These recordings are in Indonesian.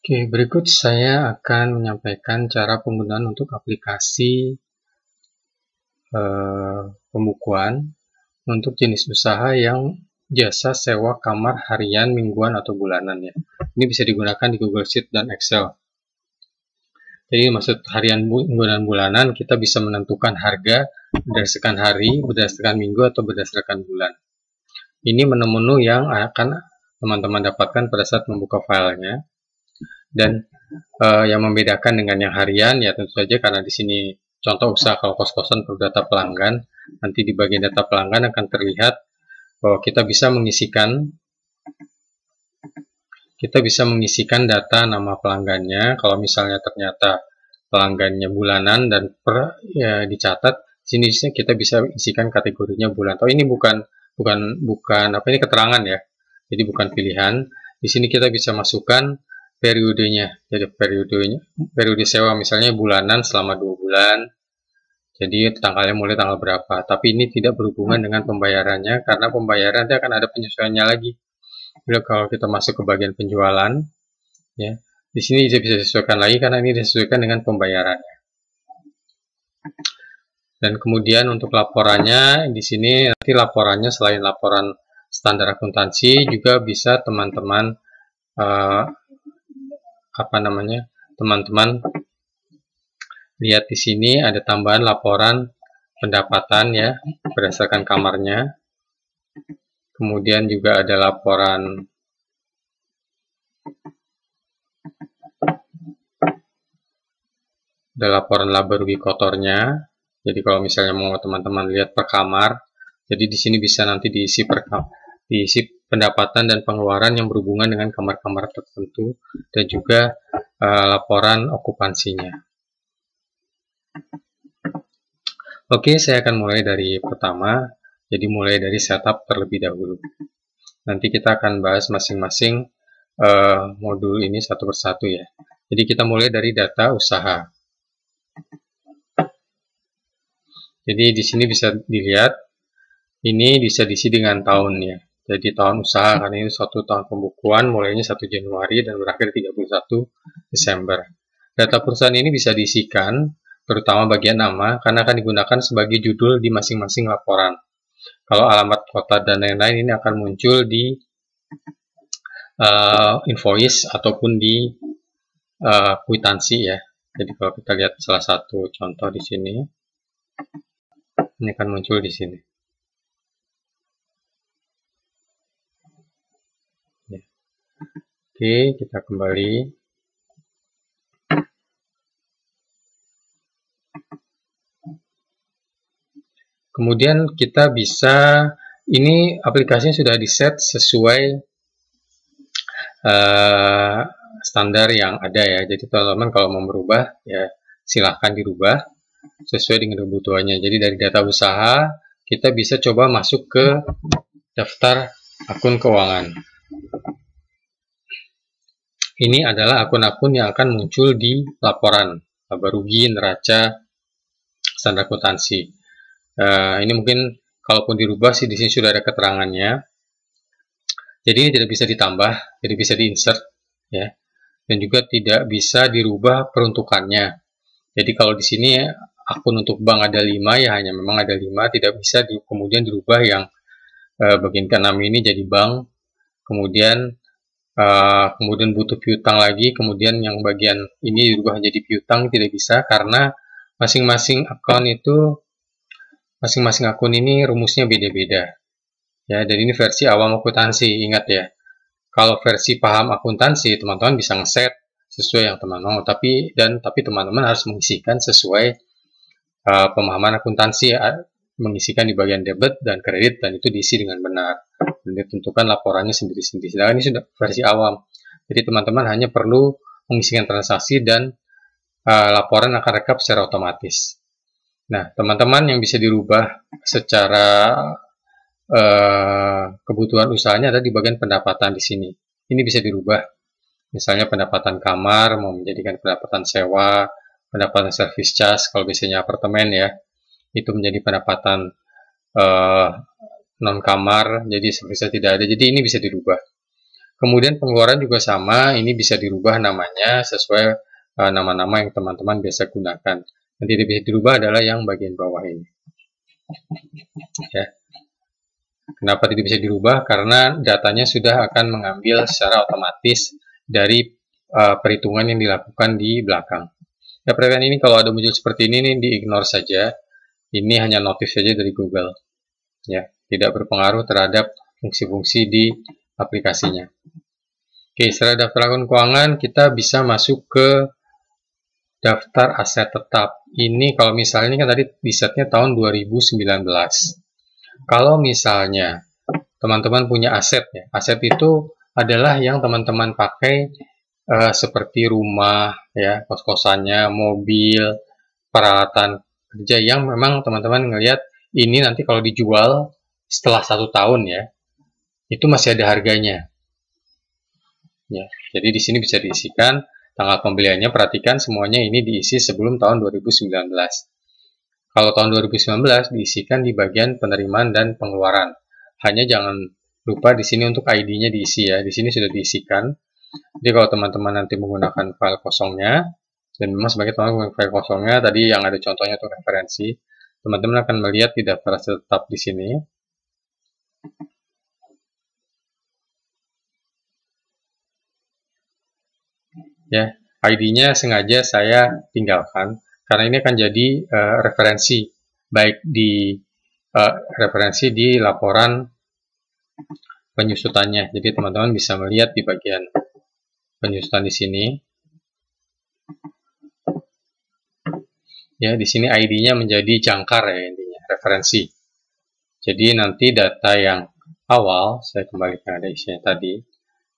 Oke, berikut saya akan menyampaikan cara penggunaan untuk aplikasi pembukuan untuk jenis usaha yang jasa sewa kamar harian, mingguan, atau bulanan ya. Ini bisa digunakan di Google Sheet dan Excel. Jadi maksud harian, mingguan, dan bulanan, kita bisa menentukan harga berdasarkan hari, berdasarkan minggu, atau berdasarkan bulan. Ini menu-menu yang akan teman-teman dapatkan pada saat membuka filenya. Dan yang membedakan dengan yang harian ya tentu saja karena di sini contoh usaha kalau kos-kosan perlu data pelanggan, nanti di bagian data pelanggan akan terlihat bahwa kita bisa mengisikan data nama pelanggannya. Kalau misalnya ternyata pelanggannya bulanan dan dicatat, sini kita bisa isikan kategorinya bulan. Atau ini bukan apa ini keterangan ya. Jadi bukan pilihan. Di sini kita bisa masukkan periodenya. Jadi periode sewa misalnya bulanan selama 2 bulan. Jadi tanggalnya mulai tanggal berapa. Tapi ini tidak berhubungan dengan pembayarannya karena pembayaran nanti akan ada penyesuaiannya lagi. Jadi kalau kita masuk ke bagian penjualan, ya di sini bisa disesuaikan lagi karena ini disesuaikan dengan pembayarannya. Dan kemudian untuk laporannya di sini nanti laporannya selain laporan standar akuntansi juga bisa teman-teman teman-teman lihat di sini ada tambahan laporan pendapatan ya berdasarkan kamarnya. Kemudian juga ada laporan laba rugi kotornya. Jadi kalau misalnya mau teman-teman lihat per kamar, jadi di sini bisa nanti diisi pendapatan dan pengeluaran yang berhubungan dengan kamar-kamar tertentu dan juga laporan okupansinya. Oke, saya akan mulai dari pertama. Jadi mulai dari setup terlebih dahulu. Nanti kita akan bahas masing-masing modul ini satu persatu ya. Jadi kita mulai dari data usaha. Jadi di sini bisa dilihat ini bisa diisi dengan tahun ya. Jadi tahun usaha karena ini suatu tahun pembukuan mulainya 1 Januari dan berakhir 31 Desember. Data perusahaan ini bisa diisikan terutama bagian nama karena akan digunakan sebagai judul di masing-masing laporan. Kalau alamat kota dan lain-lain ini akan muncul di invoice ataupun di kwitansi ya. Jadi kalau kita lihat salah satu contoh di sini, ini akan muncul di sini. Oke, kita kembali. Kemudian kita bisa, ini aplikasinya sudah di-set sesuai standar yang ada ya. Jadi teman-teman kalau mau merubah ya silahkan dirubah sesuai dengan kebutuhannya. Jadi dari data usaha kita bisa coba masuk ke daftar akun keuangan. Ini adalah akun-akun yang akan muncul di laporan laba rugi, neraca, standar akuntansi. Ini mungkin kalaupun dirubah sih di sini sudah ada keterangannya. Jadi ini tidak bisa ditambah, jadi bisa diinsert ya. Dan juga tidak bisa dirubah peruntukannya. Jadi kalau di sini akun untuk bank ada 5 ya hanya memang ada 5, tidak bisa kemudian dirubah yang bagian ke-6 ini jadi bank. Kemudian butuh piutang lagi, kemudian yang bagian ini dirubah jadi piutang, tidak bisa karena masing-masing akun ini rumusnya beda-beda ya. Dan ini versi awam akuntansi, ingat ya. Kalau versi paham akuntansi teman-teman bisa ngeset sesuai yang teman-teman mau, tapi teman-teman harus mengisikan sesuai pemahaman akuntansi, mengisikan di bagian debit dan kredit dan itu diisi dengan benar dan ditentukan laporannya sendiri-sendiri. Sedangkan ini sudah versi awam, jadi teman-teman hanya perlu mengisikan transaksi dan laporan akan rekap secara otomatis. Nah, teman-teman yang bisa dirubah secara kebutuhan usahanya ada di bagian pendapatan di sini. Ini bisa dirubah. Misalnya pendapatan kamar mau menjadikan pendapatan sewa, pendapatan service charge kalau biasanya apartemen ya. Itu menjadi pendapatan non kamar, jadi service tidak ada. Jadi ini bisa dirubah. Kemudian pengeluaran juga sama, ini bisa dirubah namanya sesuai nama-nama yang teman-teman biasa gunakan. Nanti bisa dirubah adalah yang bagian bawah ini. Ya. Kenapa tidak bisa dirubah? Karena datanya sudah akan mengambil secara otomatis dari perhitungan yang dilakukan di belakang. Ya, perhatian ini kalau ada muncul seperti ini di-ignore saja. Ini hanya notif saja dari Google. Ya, tidak berpengaruh terhadap fungsi-fungsi di aplikasinya. Oke, setelah daftar akun keuangan, kita bisa masuk ke daftar aset tetap. Ini kalau misalnya ini kan tadi di setnya tahun 2019. Kalau misalnya teman-teman punya aset, ya, aset itu adalah yang teman-teman pakai seperti rumah, ya, kos-kosannya, mobil, peralatan kerja yang memang teman-teman ngelihat ini nanti kalau dijual setelah 1 tahun, ya, itu masih ada harganya. Ya, jadi di sini bisa diisikan tanggal pembeliannya. Perhatikan semuanya ini diisi sebelum tahun 2019. Kalau tahun 2019 diisikan di bagian penerimaan dan pengeluaran. Hanya jangan lupa di sini untuk ID-nya diisi, ya. Di sini sudah diisikan. Jadi kalau teman-teman nanti menggunakan file kosongnya, dan memang sebagai teman-teman file kosongnya tadi yang ada contohnya untuk referensi, teman-teman akan melihat di daftar aset tetap di sini. Ya, ID-nya sengaja saya tinggalkan karena ini akan jadi referensi baik di referensi di laporan penyusutannya. Jadi teman-teman bisa melihat di bagian penyusutan di sini. Ya, di sini ID-nya menjadi jangkar, ya, intinya referensi. Jadi nanti data yang awal saya kembalikan ada isinya tadi.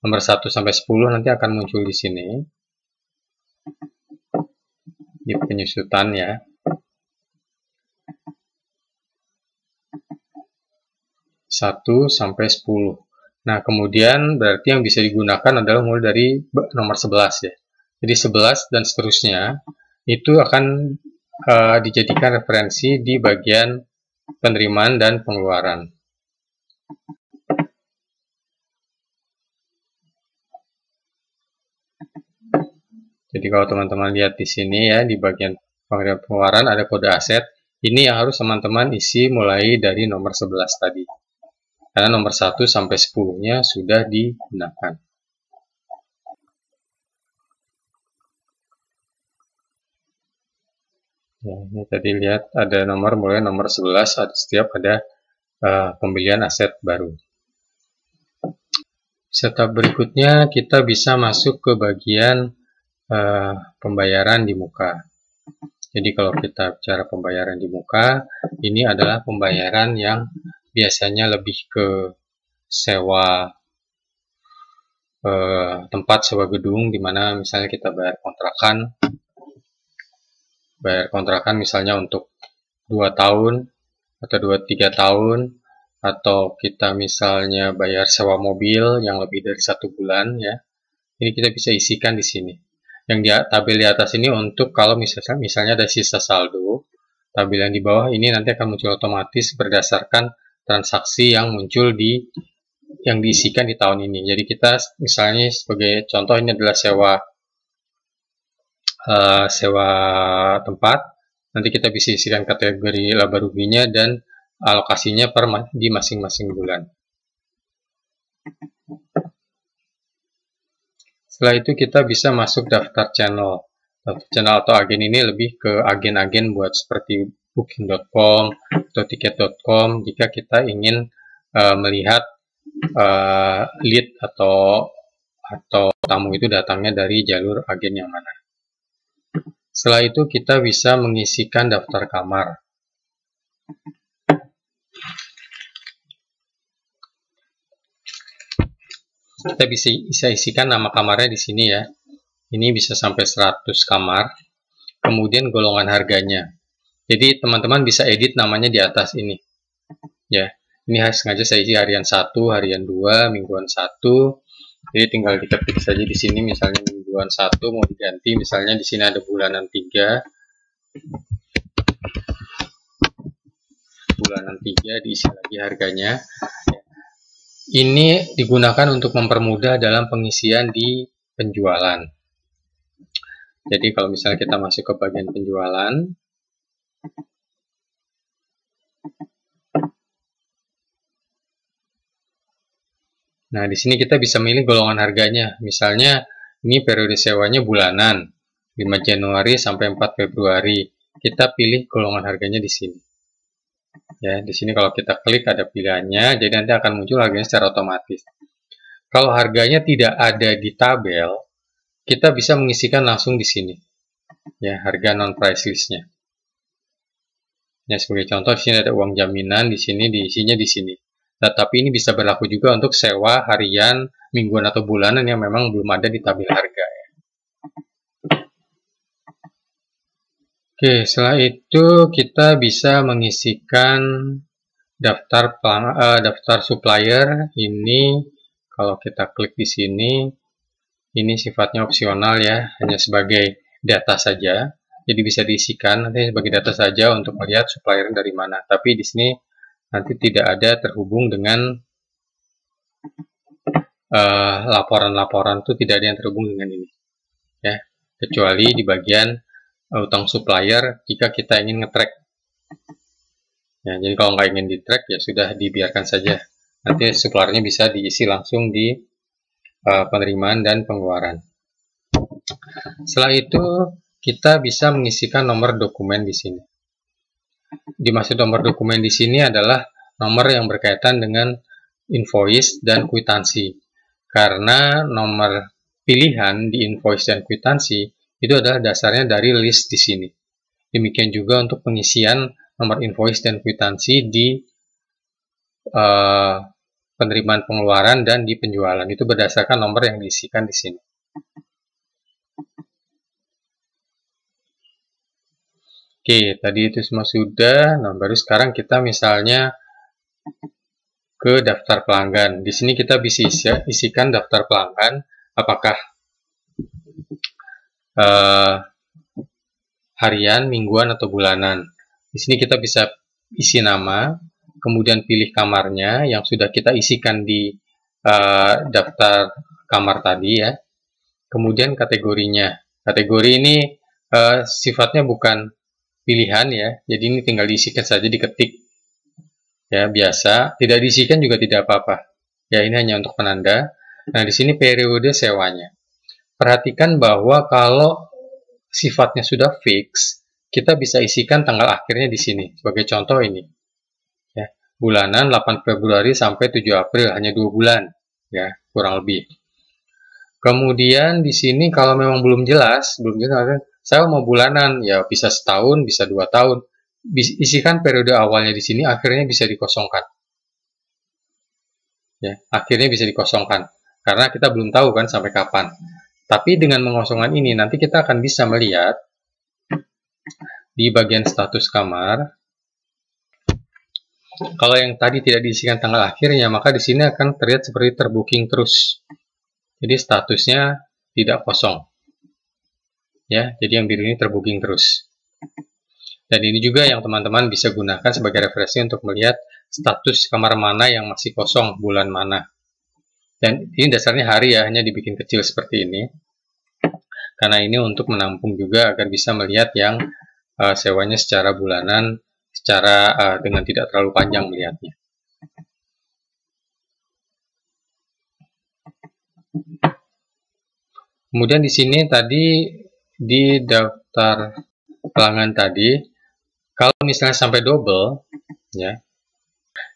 Nomor 1 sampai 10 nanti akan muncul di sini. Di penyusutan, ya. Satu sampai 10. Nah, kemudian berarti yang bisa digunakan adalah mulai dari nomor 11, ya. Jadi 11 dan seterusnya itu akan dijadikan referensi di bagian penerimaan dan pengeluaran. Jadi kalau teman-teman lihat di sini, ya, di bagian pengeluaran ada kode aset. Ini yang harus teman-teman isi mulai dari nomor 11 tadi. Karena nomor 1 sampai 10-nya sudah digunakan. Ya, ini tadi lihat ada nomor mulai nomor 11, setiap ada pembelian aset baru. Step berikutnya kita bisa masuk ke bagian pembayaran di muka. Jadi kalau kita bicara pembayaran di muka, ini adalah pembayaran yang biasanya lebih ke sewa tempat, sewa gedung, di mana misalnya kita bayar kontrakan misalnya untuk 2 tahun atau 2-3 tahun, atau kita misalnya bayar sewa mobil yang lebih dari 1 bulan, ya. Ini kita bisa isikan di sini. Yang di tabel di atas ini untuk kalau misalnya ada sisa saldo. Tabel yang di bawah ini nanti akan muncul otomatis berdasarkan transaksi yang muncul yang diisikan di tahun ini. Jadi kita misalnya sebagai contoh ini adalah sewa tempat. Nanti kita bisa isikan kategori laba ruginya dan alokasinya di masing-masing bulan. Setelah itu kita bisa masuk daftar channel. Daftar channel atau agen ini lebih ke agen-agen buat seperti booking.com atau tiket.com jika kita ingin melihat lead atau tamu itu datangnya dari jalur agen yang mana. Setelah itu kita bisa mengisikan daftar kamar. Kita bisa isikan nama kamarnya di sini, ya. Ini bisa sampai 100 kamar. Kemudian golongan harganya. Jadi teman-teman bisa edit namanya di atas ini. Ya, ini sengaja saya isi harian 1, harian 2, mingguan 1. Jadi tinggal diketik saja di sini misalnya mingguan 1 mau diganti, misalnya di sini ada bulanan 3. Bulanan 3 diisi lagi harganya. Ini digunakan untuk mempermudah dalam pengisian di penjualan. Jadi kalau misalnya kita masuk ke bagian penjualan, nah di sini kita bisa milih golongan harganya. Misalnya ini periode sewanya bulanan, 5 Januari sampai 4 Februari. Kita pilih golongan harganya di sini. Ya, di sini kalau kita klik ada pilihannya, jadi nanti akan muncul harganya secara otomatis. Kalau harganya tidak ada di tabel, kita bisa mengisikan langsung di sini. Ya, harga non price list-nya. Ya, sebagai contoh di sini ada uang jaminan, di sini diisinya di sini. Nah, tapi ini bisa berlaku juga untuk sewa harian, mingguan atau bulanan yang memang belum ada di tabel harga. Ya. Oke, setelah itu kita bisa mengisikan daftar supplier. Ini kalau kita klik di sini, ini sifatnya opsional ya, hanya sebagai data saja. Jadi bisa diisikan nanti sebagai data saja untuk melihat supplier dari mana. Tapi di sini nanti tidak ada terhubung dengan laporan-laporan itu tidak ada yang terhubung dengan ini. Ya, kecuali di bagian utang supplier jika kita ingin nge-track. Ya, jadi kalau nggak ingin di-track ya sudah dibiarkan saja. Nanti suppliernya bisa diisi langsung di penerimaan dan pengeluaran. Setelah itu kita bisa mengisikan nomor dokumen di sini. Dimaksud nomor dokumen di sini adalah nomor yang berkaitan dengan invoice dan kwitansi. Karena nomor pilihan di invoice dan kwitansi itu adalah dasarnya dari list di sini. Demikian juga untuk pengisian nomor invoice dan kwitansi di penerimaan pengeluaran dan di penjualan. Itu berdasarkan nomor yang diisikan di sini. Oke, tadi itu semua sudah. Nah, baru sekarang kita misalnya ke daftar pelanggan. Di sini kita bisa isikan daftar pelanggan, apakah harian, mingguan, atau bulanan. Di sini kita bisa isi nama, kemudian pilih kamarnya yang sudah kita isikan di daftar kamar tadi ya. Kemudian kategorinya. Kategori ini sifatnya bukan pilihan ya, jadi ini tinggal diisikan saja, diketik ya biasa. Tidak diisikan juga tidak apa-apa. Ya ini hanya untuk penanda. Nah di sini periode sewanya. Perhatikan bahwa kalau sifatnya sudah fix, kita bisa isikan tanggal akhirnya di sini. Sebagai contoh ini, ya, bulanan 8 Februari sampai 7 April, hanya 2 bulan, ya kurang lebih. Kemudian di sini kalau memang belum jelas, saya mau bulanan, ya bisa setahun, bisa 2 tahun. Isikan periode awalnya di sini, akhirnya bisa dikosongkan. Ya, akhirnya bisa dikosongkan. Karena kita belum tahu kan sampai kapan. Tapi dengan mengosongkan ini, nanti kita akan bisa melihat di bagian status kamar. Kalau yang tadi tidak diisikan tanggal akhirnya, maka di sini akan terlihat seperti terbooking terus. Jadi statusnya tidak kosong. Ya, jadi yang biru ini terbooking terus. Dan ini juga yang teman-teman bisa gunakan sebagai referensi untuk melihat status kamar mana yang masih kosong, bulan mana. Dan ini dasarnya hari ya, hanya dibikin kecil seperti ini. Karena ini untuk menampung juga agar bisa melihat yang sewanya secara bulanan, secara dengan tidak terlalu panjang melihatnya. Kemudian di sini tadi di daftar pelanggan tadi, kalau misalnya sampai double, ya,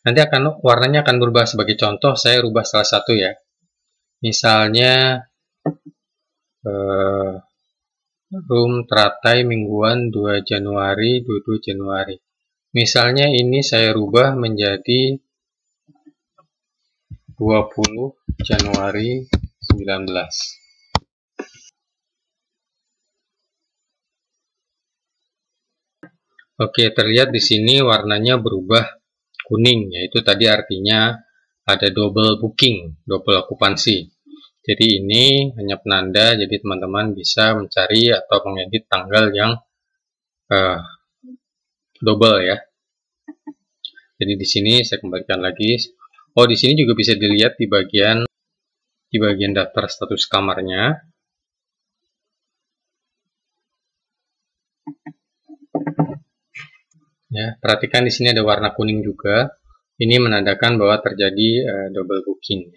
nanti warnanya akan berubah. Sebagai contoh, saya rubah salah satu ya. Misalnya room teratai mingguan 2 Januari, 22 Januari. Misalnya ini saya rubah menjadi 20 Januari 19. Oke, terlihat di sini warnanya berubah kuning, yaitu tadi artinya ada double booking, double okupansi. Jadi ini hanya penanda, jadi teman-teman bisa mencari atau mengedit tanggal yang double ya. Jadi di sini saya kembalikan lagi Oh, di sini juga bisa dilihat di bagian daftar status kamarnya. Ya, perhatikan di sini ada warna kuning juga. Ini menandakan bahwa terjadi double booking.